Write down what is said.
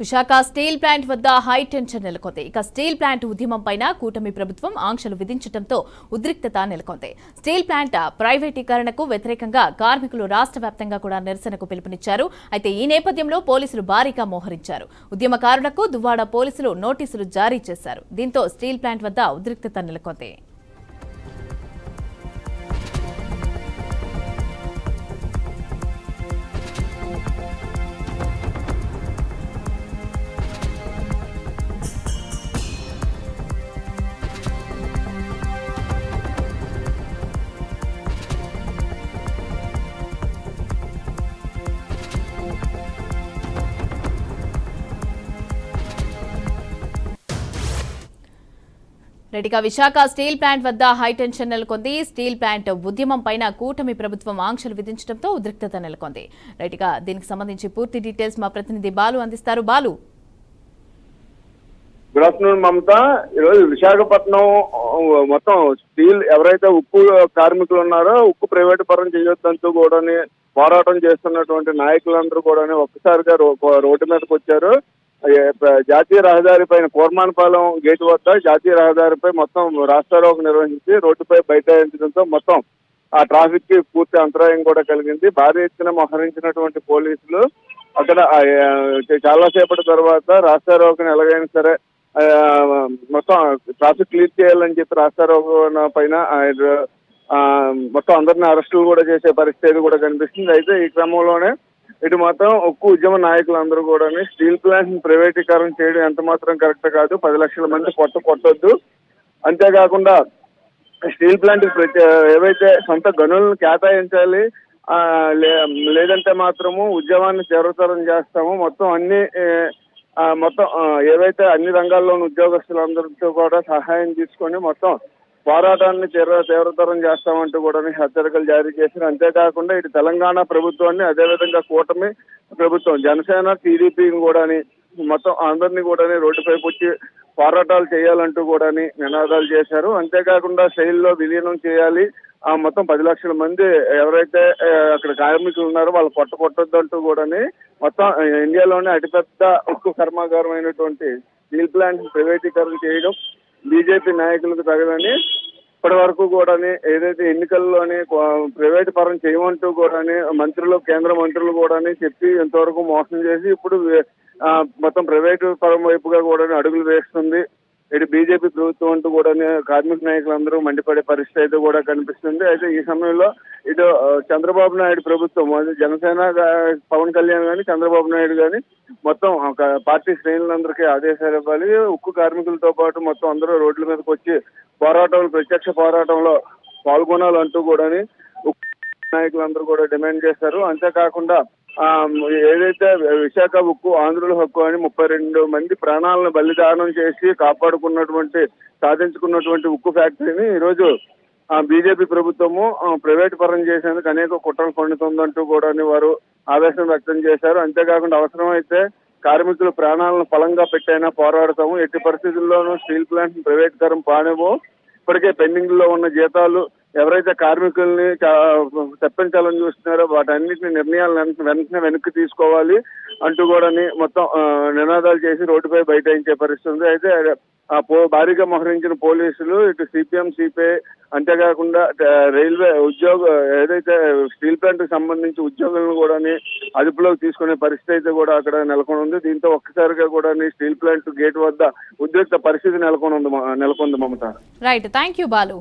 Visakha steel plant వద్ద high tension నెలకొంది. ఇక స్టీల్ ప్లాంట్ ఉద్యమం పైన కూటమి ప్రభుత్వం ఆంక్షలు విధించడంతో ఉద్రిక్తత నెలకొంది. స్టీల్ ప్లాంట్ ప్రైవేటీకరణకు వ్యతిరేకంగా కార్మికులు రాష్ట్ర వ్యాప్తంగా కూడా నిరసనకు పిలుపునిచ్చారు. అయితే ఈ నేపథ్యంలో పోలీసులు భారీగా మోహరించారు. ఉద్యమకారులకు దువ్వాడ పోలీసులు నోటీసులు జారీ చేశారు. దీంతో స్టీల్ ప్లాంట్ వద్ద ఉద్రిక్తత నెలకొంది. రెడ్డిగా విశాఖ స్టీల్ ప్లాంట్ వద్ద హైటెన్షన్ నెలకొంది. స్టీల్ ప్లాంట్ ఉద్యమం పైన కూటమి ప్రభుత్వం ఆంక్షలు విధించడంతో ఉద్రిక్తత నెలకొంది. రెడ్డిగా దీనికి సంబంధించి పూర్తి డీటెయిల్స్ మా ప్రతినిధి బాలు అందిస్తారు. బాలు, గుడ్ ఆఫ్టర్నూన్ మమత. ఈరోజు విశాఖపట్నం మొత్తం స్టీల్ ఎవరైతే ఉక్కు కార్మికులు ఉన్నారో ఉక్కు ప్రైవేటు పరం చేయొద్దంటూ కూడా పోరాటం చేస్తున్నటువంటి నాయకులందరూ కూడా ఒక్కసారిగా రోడ్డు మీదకి వచ్చారు. జాతీయ రహదారి పైన కోర్మాన్పాలెం గేటు వద్ద జాతీయ రహదారిపై మొత్తం రాస్తారోకో నిర్వహించి రోడ్డుపై బైఠాయించడంతో మొత్తం ఆ ట్రాఫిక్ కి పూర్తి అంతరాయం కూడా కలిగింది. భారీ ఎత్తున మోహరించినటువంటి పోలీసులు అక్కడ చాలా సేపటి తర్వాత రాస్తారోకోని ఎలాగైనా సరే మొత్తం ట్రాఫిక్ క్లియర్ చేయాలని చెప్పి రాస్తారోకో పైన మొత్తం అందరిని అరెస్టులు కూడా చేసే పరిస్థితి కూడా కనిపిస్తుంది. అయితే ఈ క్రమంలోనే ఇటు మాత్రం ఉక్కు ఉద్యమ నాయకులందరూ కూడా స్టీల్ ప్లాంట్ ప్రైవేటీకరణ చేయడం ఎంత మాత్రం కరెక్ట్ కాదు, 10 లక్షల మంది కొట్టొద్దు, అంతేకాకుండా స్టీల్ ప్లాంట్ ఏవైతే సొంత గనులను కేటాయించాలి, లేదంటే మాత్రము ఉద్యమాన్ని తీవ్రతరం చేస్తాము, మొత్తం ఏవైతే అన్ని రంగాల్లోని ఉద్యోగస్తులందరితో కూడా సహాయం తీసుకొని మొత్తం పోరాటాన్ని తీవ్రతరం చేస్తామంటూ కూడా హెచ్చరికలు జారీ చేశారు. అంతేకాకుండా ఇటు తెలంగాణ ప్రభుత్వాన్ని, అదేవిధంగా కూటమి ప్రభుత్వం జనసేన టీడీపీని కూడా మొత్తం అందరినీ కూడా రోడ్డుపైకి వచ్చి పోరాటాలు చేయాలంటూ కూడా నినాదాలు చేశారు. అంతేకాకుండా శైలిలో విలీనం చేయాలి, మొత్తం 10 లక్షల మంది ఎవరైతే అక్కడ కార్మికులు ఉన్నారో వాళ్ళు కొట్టొద్దంటూ కూడా మొత్తం ఇండియాలోనే అతిపెద్ద ఉక్కు కర్మాగారం అయినటువంటి స్టీల్ ప్లాంట్ ప్రైవేటీకరణ చేయడం బీజేపీ నాయకులకు తగదని ఇప్పటి వరకు కూడా ఏదైతే ఎన్నికల్లోని ప్రైవేట్ పరం చేయమంటూ కూడా మంత్రులు, కేంద్ర మంత్రులు కూడా చెప్పి ఇంతవరకు మోసం చేసి ఇప్పుడు మొత్తం ప్రైవేటు పరం వైపుగా కూడా అడుగులు వేస్తుంది ఇటు బీజేపీ ప్రభుత్వం అంటూ కూడా కార్మిక నాయకులందరూ మండిపడే పరిస్థితి అయితే కూడా కనిపిస్తుంది. అయితే ఈ సమయంలో ఇటు చంద్రబాబు నాయుడు ప్రభుత్వం, జనసేన పవన్ కళ్యాణ్ కానీ చంద్రబాబు నాయుడు కానీ మొత్తం పార్టీ శ్రేణులందరికీ ఆదేశాలు ఇవ్వాలి, ఉక్కు కార్మికులతో పాటు మొత్తం అందరూ రోడ్ల మీదకి వచ్చి ప్రత్యక్ష పోరాటంలో పాల్గొనాలంటూ కూడా ఉక్కు నాయకులందరూ కూడా డిమాండ్ చేశారు. అంతేకాకుండా ఏదైతే విశాఖ ఉక్కు ఆంధ్రుల హక్కు అని 32 మంది ప్రాణాలను బలిదానం చేసి సాధించుకున్నటువంటి ఉక్కు ఫ్యాక్టరీని ఈరోజు బీజేపీ ప్రభుత్వము ప్రైవేట్ పరం చేసేందుకు అనేక కుట్రలు పండుతుందంటూ కూడా వారు ఆవేశం వ్యక్తం చేశారు. అంతేకాకుండా అవసరమైతే కార్మికులు ప్రాణాలను ఫలంగా పెట్టైనా పోరాడతాము, ఎట్టి పరిస్థితుల్లోనూ స్టీల్ ప్లాంట్ ప్రైవేటీకరణ పానేమో, ఇప్పటికే పెండింగ్ లో ఉన్న జీతాలు ఎవరైతే కార్మికుల్ని తప్పించాలని చూస్తున్నారో వాటన్నిటిని నిర్ణయాలను వెనక్కి తీసుకోవాలి అంటూ కూడా మొత్తం నినాదాలు చేసి రోడ్డుపై బైఠాయించే పరిస్థితి ఉంది. అయితే భారీగా మోహరించిన పోలీసులు ఇటు సిపిఎం, సిపిఐ, అంతేకాకుండా రైల్వే ఏదైతే స్టీల్ ప్లాంట్ కి సంబంధించి ఉద్యోగులను కూడా అదుపులోకి తీసుకునే పరిస్థితి అయితే కూడా అక్కడ నెలకొని ఉంది. దీంతో ఒక్కసారిగా కూడా స్టీల్ ప్లాంట్ గేట్ వద్ద ఉద్రిక్త పరిస్థితి నెలకొంది Mamata. Right, thank you Balu.